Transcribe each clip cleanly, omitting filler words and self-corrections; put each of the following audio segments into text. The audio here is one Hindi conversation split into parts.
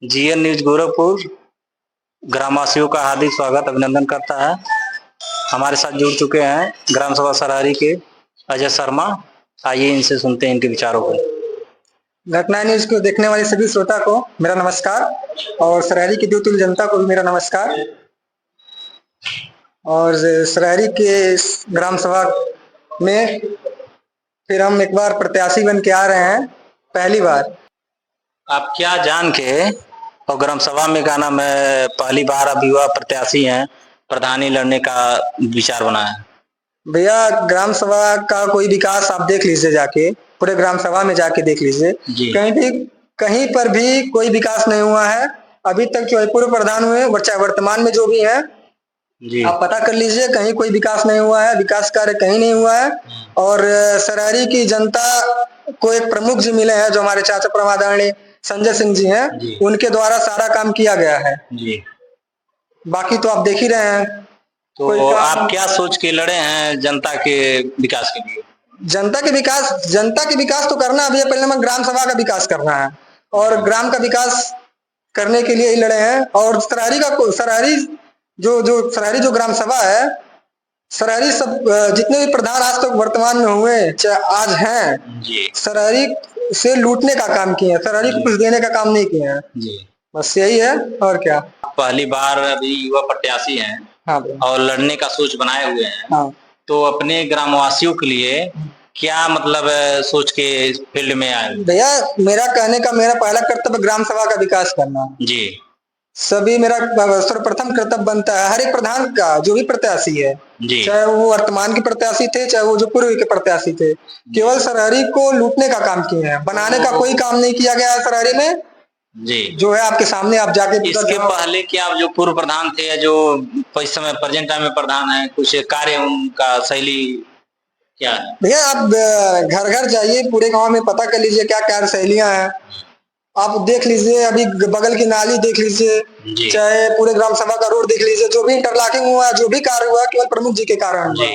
जीएन न्यूज गोरखपुर ग्रामवासियों का हार्दिक स्वागत अभिनंदन करता है। हमारे साथ जुड़ चुके हैं ग्राम सभा सरारी के अजय शर्मा। आइए इनसे सुनते हैं इनके विचारों को। घटना न्यूज को देखने वाले सभी श्रोता को मेरा नमस्कार और सरारी की द्युतुल जनता को भी मेरा नमस्कार। और सरारी के ग्राम सभा में फिर हम एक बार प्रत्याशी बन के आ रहे हैं, पहली बार। आप क्या जान के और ग्राम सभा में का नाम है पहली बार अब युवा प्रत्याशी हैं, प्रधानी लड़ने का विचार बना है? भैया ग्राम सभा का कोई विकास आप देख लीजिए, जाके पूरे ग्राम सभा में जाके देख लीजिए, कहीं पर भी कोई विकास नहीं हुआ है अभी तक। जो पूर्व प्रधान हुए चाहे वर्तमान में जो भी है, आप पता कर लीजिए, कहीं कोई विकास नहीं हुआ है, विकास कार्य कहीं नहीं हुआ है। और सरारी की जनता को एक प्रमुख जी मिले हैं जो हमारे चाचा परमादरणीय संजय सिंह जी हैं, उनके द्वारा सारा काम किया गया है। बाकी तो आप देख ही रहे हैं। तो आप क्या सोच के लड़े हैं जनता के विकास के लिए? जनता के विकास तो करना अभी पहले हमें ग्राम सभा का विकास करना है और ग्राम का विकास करने के लिए ही लड़े हैं। और सरारी जो ग्राम सभा है, सरारी सब जितने भी प्रधान आज तक वर्तमान में हुए चाहे आज हैं, सरारी से लूटने का काम किए हैं, सरारी को कुछ देने का काम नहीं किए हैं। बस यही है और क्या। पहली बार अभी युवा प्रत्याशी हैं। हाँ, और लड़ने का सोच बनाए हुए हैं। हाँ। तो अपने ग्रामवासियों के लिए क्या मतलब सोच के फील्ड में आए? भैया मेरा पहला कर्तव्य ग्राम सभा का विकास करना जी। सभी मेरा सर्वप्रथम कर्तव्य बनता है हर एक प्रधान का, जो भी प्रत्याशी है, चाहे वो वर्तमान के प्रत्याशी थे चाहे वो जो पूर्व के प्रत्याशी थे, केवल सरारी को लूटने का काम किए हैं, बनाने का कोई काम नहीं किया गया है सरारी में। जो है आपके सामने, आप जाके इसके पहले कि आप जो पूर्व प्रधान थे, जो इस समय प्रेजेंट टाइम में प्रधान है, कुछ कार्य उनका शैली क्या है? भैया आप घर घर जाइए, पूरे गांव में पता कर लीजिए क्या कार्य शैलियां हैं। आप देख लीजिए, अभी बगल की नाली देख लीजिए, चाहे पूरे ग्राम सभा का रोड देख लीजिए, जो भी इंटरलॉकिंग हुआ, जो भी कार्य हुआ, केवल प्रमुख जी के कारण हुआ।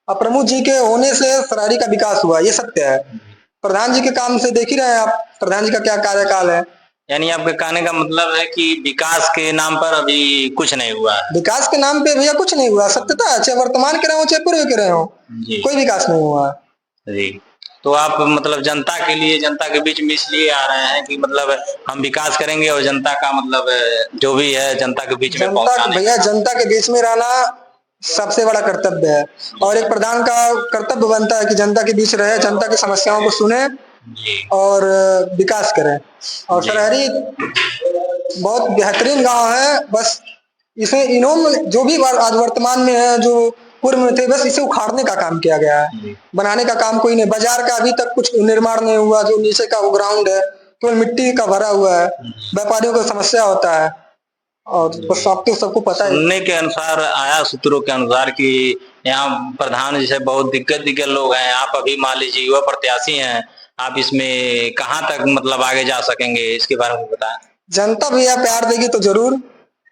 अब प्रमुख जी के होने से सरारी का विकास हुआ, ये सत्य है। प्रधान जी के काम से देख ही रहे हैं आप, प्रधान जी का क्या कार्यकाल है। यानी आपके कहने का मतलब है कि विकास के नाम पर अभी कुछ नहीं हुआ? विकास के नाम पे भैया कुछ नहीं हुआ, सत्यता है। चाहे वर्तमान के रहे हो चाहे पूर्व के रहे हो, कोई विकास नहीं हुआ जी। तो आप मतलब जनता के लिए, जनता के बीच में इसलिए आ रहे हैं कि मतलब हम विकास करेंगे और जनता का मतलब जो भी है जनता के बीच में पहुंचाने। भैया जनता के बीच में रहना सबसे बड़ा कर्तव्य है और एक प्रधान का कर्तव्य बनता है कि जनता के बीच रहे, जनता की समस्याओं को सुने और विकास करें। और सरारी बहुत बेहतरीन गांव है, बस इसे जो भी आज वर्तमान में है, जो पूर्व में थे, बस इसे उखाड़ने का काम किया गया है, बनाने का काम कोई नहीं। बाजार का अभी तक कुछ निर्माण नहीं हुआ, जो नीचे का वो ग्राउंड है केवल मिट्टी का भरा हुआ है, व्यापारियों को समस्या होता है। और बस आपको सबको पता है, सुनने के अनुसार आया सूत्रों के अनुसार कि यहाँ प्रधान जैसे बहुत दिग्गज लोग हैं। आप अभी मान लीजिए युवा प्रत्याशी हैं, आप इसमें कहाँ तक मतलब आगे जा सकेंगे, इसके बारे में बताएं। जनता भैया प्यार देगी तो जरूर,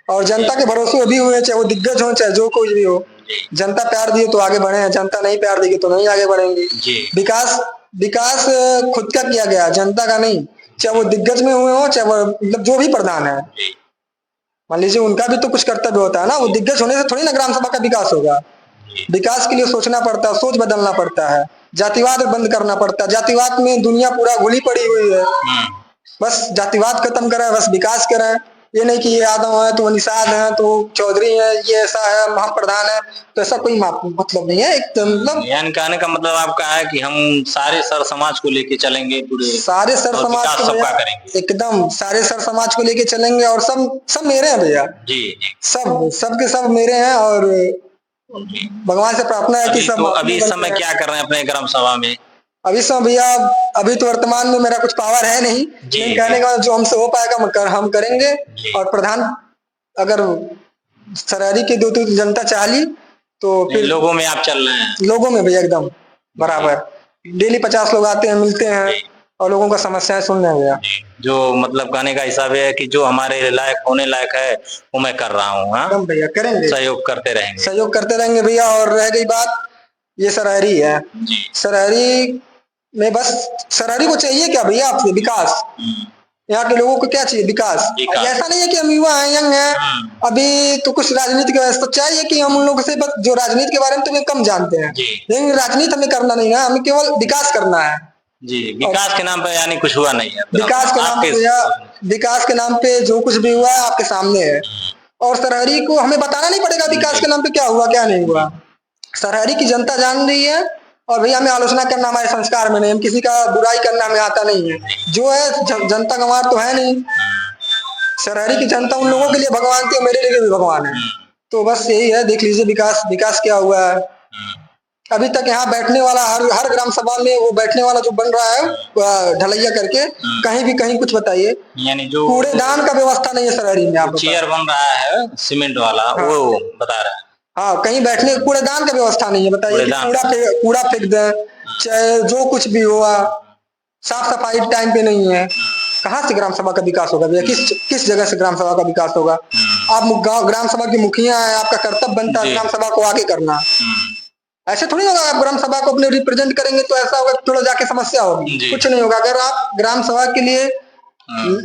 और जनता के भरोसे अभी हुए, चाहे वो दिग्गज हो चाहे जो कोई भी हो, जनता प्यार दिए तो आगे बढ़े हैं, जनता नहीं प्यार देगी तो नहीं आगे बढ़ेंगे। विकास खुद का किया गया, जनता का नहीं। चाहे वो दिग्गज में हुए हो चाहे वो मतलब जो भी प्रधान है, मान लीजिए उनका भी तो कुछ कर्तव्य होता है ना। वो दिग्गज होने से थोड़ी ना ग्राम सभा का विकास होगा। विकास के लिए सोचना पड़ता है, सोच बदलना पड़ता है, जातिवाद बंद करना पड़ता है। जातिवाद में दुनिया पूरा घुली पड़ी हुई है, बस जातिवाद खत्म करें, बस विकास करें। ये नहीं कि ये यादव है तो वो निषाद है तो चौधरी है, ये ऐसा है महाप्रधान है, तो ऐसा कोई मतलब नहीं है। एक मतलब यानी कहने का मतलब आपका है कि हम सारे सर समाज को लेके चलेंगे, पूरे सारे सर समाज को सबका करेंगे, एकदम सारे सर समाज को लेके चलेंगे। और सब मेरे हैं भैया जी, सबके सब मेरे हैं। और भगवान से प्रार्थना है कि सब। तो अभी इस समय क्या कर रहे हैं अपने ग्राम सभा में? अभी सब भैया, अभी तो वर्तमान में मेरा कुछ पावर है नहीं, लेकिन कहने का जो हमसे हो पाएगा हम करेंगे। और प्रधान अगर सरारी की दो जनता चाह ली तो फिर लोगों में आप चल रहे हैं? लोगों में भैया एकदम बराबर। डेली 50 लोग आते हैं, मिलते हैं और लोगों का समस्याएं सुन रहे हैं भैया। जो मतलब कहने का हिसाब है कि जो हमारे लायक होने लायक है वो मैं कर रहा हूँ। हाँ भैया करेंगे, सहयोग करते रहेंगे भैया। और रह गई बात, ये सरारी है, सरारी में बस सरारी को चाहिए क्या भैया आपसे? विकास। यहाँ के लोगों को क्या चाहिए? विकास। ऐसा नहीं है कि हम युवा हैं, यंग हैं, अभी तो कुछ राजनीति की व्यवस्था चाहिए कि हम उन लोगों से बस जो राजनीति के बारे में तो कम जानते हैं, लेकिन राजनीति हमें करना नहीं है, हमें केवल विकास करना है। जी, विकास के नाम पे यानी कुछ हुआ नहीं है। विकास के नाम पे या विकास के नाम पे जो कुछ भी हुआ है आपके सामने है, और सरहरी को हमें बताना नहीं पड़ेगा विकास के नाम पे क्या हुआ क्या नहीं हुआ। सरहरी की जनता जान रही है, और भैया हमें आलोचना करना हमारे संस्कार में नहीं, हम किसी का बुराई करना हमें आता नहीं है। जो है जनता गंवार तो है नहीं, सरहरी की जनता उन लोगों के लिए भगवान थी, मेरे लिए भी भगवान है। तो बस यही है, देख लीजिए विकास विकास क्या हुआ है। अभी तक यहाँ बैठने वाला हर ग्राम सभा में वो बैठने वाला जो बन रहा है ढलैया करके, कहीं भी कहीं कुछ बताइए, यानी जो कूड़ेदान का व्यवस्था नहीं है सरहरी में। आप चेयर बन रहा है सीमेंट वाला, हाँ, वो बता रहा है। हाँ, कहीं बैठने कूड़ेदान का व्यवस्था नहीं है, बताइए। कूड़ा फेंक दे, चाहे जो कुछ भी हुआ, साफ सफाई टाइम पे नहीं है, कहाँ से ग्राम सभा का विकास होगा भैया? किस जगह से ग्राम सभा का विकास होगा? आप ग्राम सभा की मुखिया है, आपका कर्तव्य बनता है ग्राम सभा को आगे करना। ऐसे थोड़ी होगा, आप ग्राम सभा को अपने रिप्रेजेंट करेंगे तो ऐसा होगा थोड़ा जाके समस्या होगी, कुछ नहीं होगा। अगर आप ग्राम सभा के लिए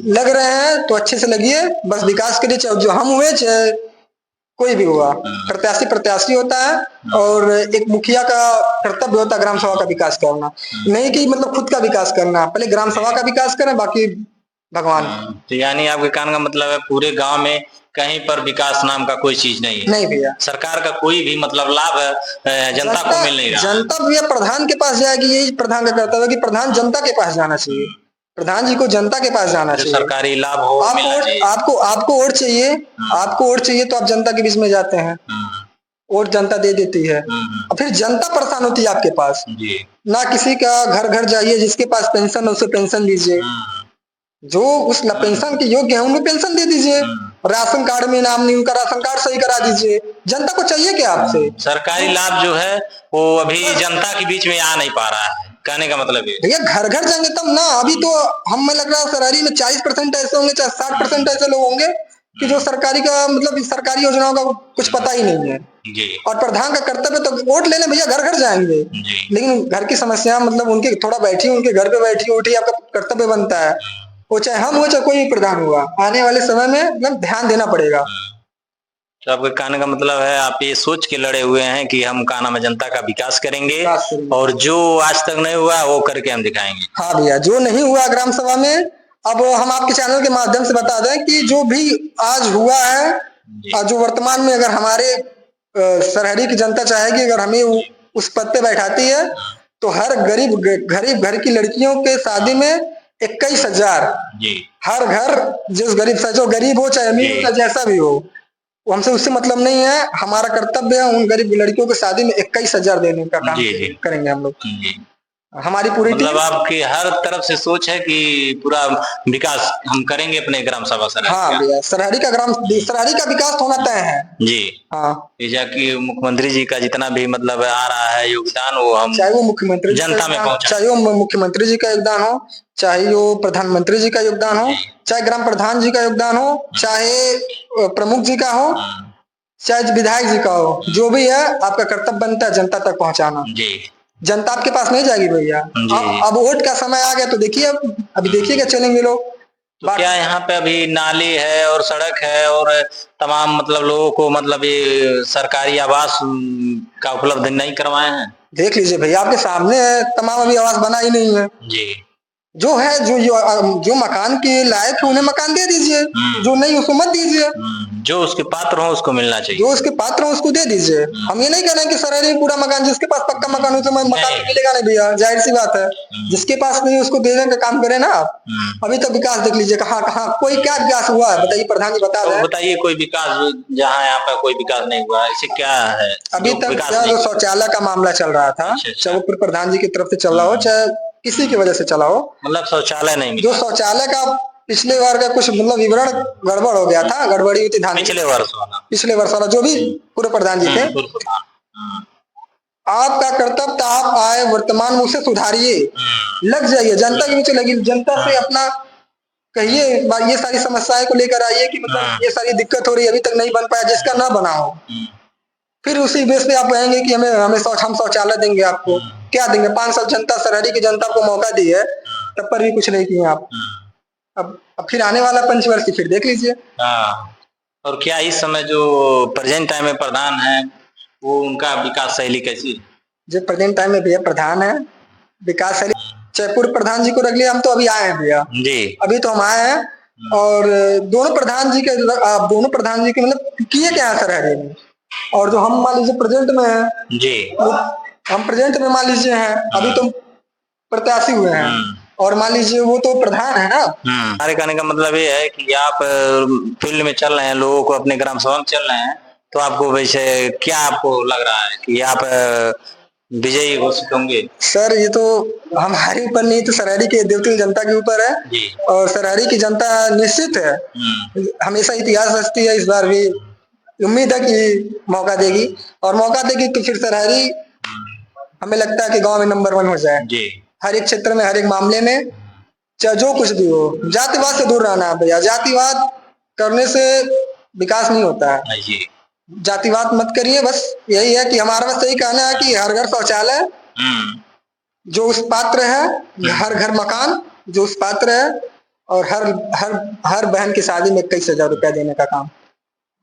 लग रहे हैं तो अच्छे से लगिए, बस विकास के लिए, चाहे जो हम हुए चाहे कोई भी हुआ, प्रत्याशी होता है, और एक मुखिया का कर्तव्य होता है ग्राम सभा का विकास करना, नहीं कि मतलब खुद का विकास करना। पहले ग्राम सभा का विकास करें, बाकी भगवान। तो यानी आपके कहने का मतलब है पूरे गांव में कहीं पर विकास नाम का कोई चीज नहीं है? नहीं भैया, सरकार का कोई भी मतलब लाभ जनता को मिल नहीं रहा। जनता भैया प्रधान के पास जाएगी, यही प्रधान का कर्तव्य है कि प्रधान जनता के पास जाना चाहिए, प्रधान जी को जनता के पास जाना चाहिए। सरकारी लाभ हो, आपको वोट चाहिए, आपको वोट चाहिए तो आप जनता के बीच में जाते हैं, वोट जनता दे देती है, और फिर जनता परेशान होती है आपके पास। ना किसी का घर घर जाइए, जिसके पास पेंशन है उसे पेंशन दीजिए, जो उस पेंशन के योग्य है उन्हें पेंशन दे दीजिए, राशन कार्ड में नाम नहीं, उनका राशन कार्ड सही करा दीजिए। जनता को चाहिए क्या आपसे? सरकारी लाभ जो है वो अभी जनता के बीच में आ नहीं पा रहा है, कहने का मतलब ये भैया घर घर जाएंगे तब ना। अभी तो हमें लग रहा है सरहरी में 40% ऐसे होंगे, चाहे 60% ऐसे लोग होंगे कि जो सरकारी का मतलब सरकारी योजनाओं का कुछ पता ही नहीं है। और प्रधान का कर्तव्य तो वोट लेने भैया घर घर जाएंगे, लेकिन घर की समस्या मतलब उनके थोड़ा बैठी, उनके घर पे बैठी उठी आपका कर्तव्य बनता है, वो चाहे हम हो चाहे कोई भी प्रधान हुआ, आने वाले समय में मतलब ध्यान देना पड़ेगा। तो आपके कहने का मतलब है आप ये सोच के लड़े हुए हैं कि हम का नाम है जनता का विकास करेंगे, और जो आज तक नहीं हुआ वो करके हम दिखाएंगे। हाँ भैया, जो नहीं हुआ ग्राम सभा में, अब हम आपके चैनल के माध्यम से बता दें कि जो भी आज हुआ है, जो वर्तमान में अगर हमारे सरहरी की जनता चाहेगी, अगर हमें उस पद पे बैठाती है, तो हर गरीब घर की लड़कियों के शादी में 21,000, हर घर जिस जो गरीब हो चाहे अमीर हो, जैसा भी हो, हमसे उससे मतलब नहीं है। हमारा कर्तव्य है उन गरीब लड़कियों की शादी में 21,000 देने का काम करेंगे हम लोग। हमारी पूरी मतलब आपकी हर तरफ से सोच है कि पूरा विकास हम करेंगे अपने ग्राम सभा सरहरी। हाँ भैया, सरहरी का विकास होना तय है जी। हाँ, कि मुख्यमंत्री जी का जितना भी मतलब आ रहा है योगदान, वो हम चाहे वो मुख्यमंत्री जनता में पहुंचा, चाहे वो मुख्यमंत्री जी का योगदान हो, चाहे वो प्रधानमंत्री जी का योगदान हो, चाहे ग्राम प्रधान जी का योगदान हो, चाहे प्रमुख जी का हो, चाहे विधायक जी का हो, जो भी है आपका कर्तव्य बनता है जनता तक पहुंचाना जी। जनता आपके पास नहीं जाएगी भैया। अब वोट का समय आ गया तो देखिए, अभी देखिएगा चलेंगे लोग। तो क्या यहाँ पे अभी नाली है और सड़क है और तमाम मतलब लोगों को मतलब ये सरकारी आवास का उपलब्ध नहीं करवाए हैं? देख लीजिए भैया, आपके सामने है, तमाम अभी आवास बना ही नहीं है जी। जो है जो मकान के लायक है उन्हें मकान दे दीजिए, जो नहीं उसको मत दीजिए। जो उसके पात्र हो उसको मिलना चाहिए, जो उसके पात्र हो उसको दे दीजिए। हम ये नहीं कह रहे हैं कि सरहरी पूरा मकान, जिसके पास पक्का मकान हो तो मकान मिलेगा नहीं भैया, जाहिर सी बात है। जिसके पास नहीं उसको देने का काम करें ना आप। अभी तो विकास देख लीजिए, कहाँ कहाँ कोई क्या विकास हुआ है बताइए, प्रधान जी बता रहे हैं। बताइए कोई विकास जहाँ यहाँ पे कोई विकास नहीं हुआ, ऐसे क्या है? अभी तक जो शौचालय का मामला चल रहा था, चाहे वो प्रधान जी की तरफ से चल रहा हो चाहे किसी की वजह से चला हो, मतलब शौचालय नहीं, जो शौचालय का पिछले बार का कुछ मतलब विवरण गड़बड़ हो गया था, गड़बड़ी हुई थी पिछले वर्ष वाला, जो भी पूरे प्रधान जी थे। आपका कर्तव्य था, आप आए वर्तमान में उसे सुधारिए, लग जाइए जनता के बीच लगी, जनता से अपना कहिए, ये सारी समस्याएं को लेकर आइए कि मतलब ये सारी दिक्कत हो रही है, अभी तक नहीं बन पाया, जिसका ना बना हो, फिर उसी बेस पे आप कहेंगे कि हम शौचालय देंगे आपको। क्या देंगे? 5 साल जनता, सरहरी की जनता को मौका दी है, तब पर भी कुछ नहीं किए आप। अब फिर आने वाला पंचवर्षीय फिर देख लीजिए। हाँ, और क्या इस समय जो प्रेजेंट टाइम में प्रधान है वो उनका विकास शैली कैसी है? जो प्रेजेंट टाइम में भैया प्रधान है, विकास शैली जयपुर प्रधान जी को रख लिया, हम तो अभी आए हैं भैया जी। अभी तो हम आए हैं। और दोनों प्रधान जी के मतलब किए क्या है सरहरी में, और जो हम मान लीजिए प्रेजेंट में है जी, हम प्रेजेंट में मान लीजिए हैं अभी तो प्रत्याशी हुए हैं, और मान लीजिए वो तो प्रधान है ना। हमारे कहने का मतलब ये है कि आप फील्ड में चल रहे हैं, लोगों को अपने ग्राम सभा में चल रहे हैं, तो आपको वैसे क्या आपको लग रहा है कि आप विजयी घोषित होंगे? सर ये तो हमारे ऊपर नहीं, तो सरहरी के देवती जनता के ऊपर है जी। और सरहरी की जनता निश्चित है, हमेशा इतिहास रचती है, इस बार भी उम्मीद है कि मौका देगी, और मौका देगी तो फिर सरहरी हमें लगता है कि गांव में नंबर 1 हो जाए जी। हर एक क्षेत्र में, हर एक मामले में, चाहे जो कुछ भी हो। जातिवाद से दूर रहना है भैया, जातिवाद करने से विकास नहीं होता है। जी। जातिवाद मत करिए, बस यही है कि हमारा बस यही कहना है कि हर घर शौचालय जो उस पात्र है, हर घर मकान जो उस पात्र है, और हर हर हर बहन की शादी में 21,000 रुपया देने का काम,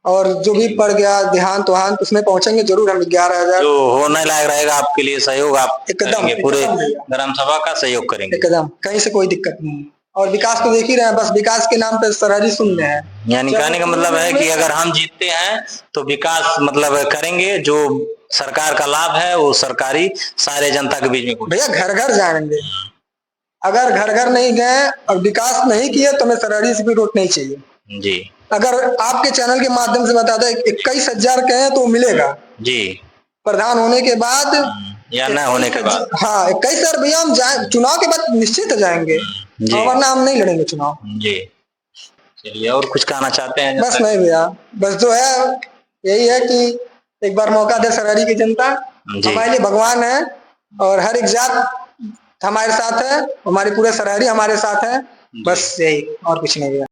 और जो भी पड़ गया देहांत वहांत उसमें पहुंचेंगे जरूर हम 11,000 जो होने लायक रहेगा आपके लिए सहयोग आप एकदम करेंगे, पूरे एकदम ग्राम सभा का सहयोग करेंगे एकदम, कहीं से कोई दिक्कत नहीं। और विकास तो देख ही रहे हैं, बस विकास के नाम पे सरहरी सुन रहे हैं। यानी कहने का मतलब है कि अगर हम जीतते हैं तो विकास मतलब करेंगे, जो सरकार का लाभ है वो सरकारी सारे जनता के बीच में भैया घर घर जाएंगे, अगर घर घर नहीं गए और विकास नहीं किए तो हमें सरहरी से भी वोट नहीं चाहिए जी। अगर आपके चैनल के माध्यम से बता दें 21,000 कहें तो मिलेगा जी, प्रधान होने के बाद या न होने के बाद। हाँ 21,000 भैया हम चुनाव के बाद निश्चित जाएंगे, वरना हम नहीं लड़ेंगे चुनाव। जी, चलिए और कुछ कहना चाहते हैं? बस नहीं भैया, बस जो है यही है कि एक बार मौका दे सरहरी की जनता, हमारे लिए भगवान है, और हर एक जात हमारे साथ है, हमारे पूरे सरहरी हमारे साथ है, बस यही, और कुछ नहीं भैया।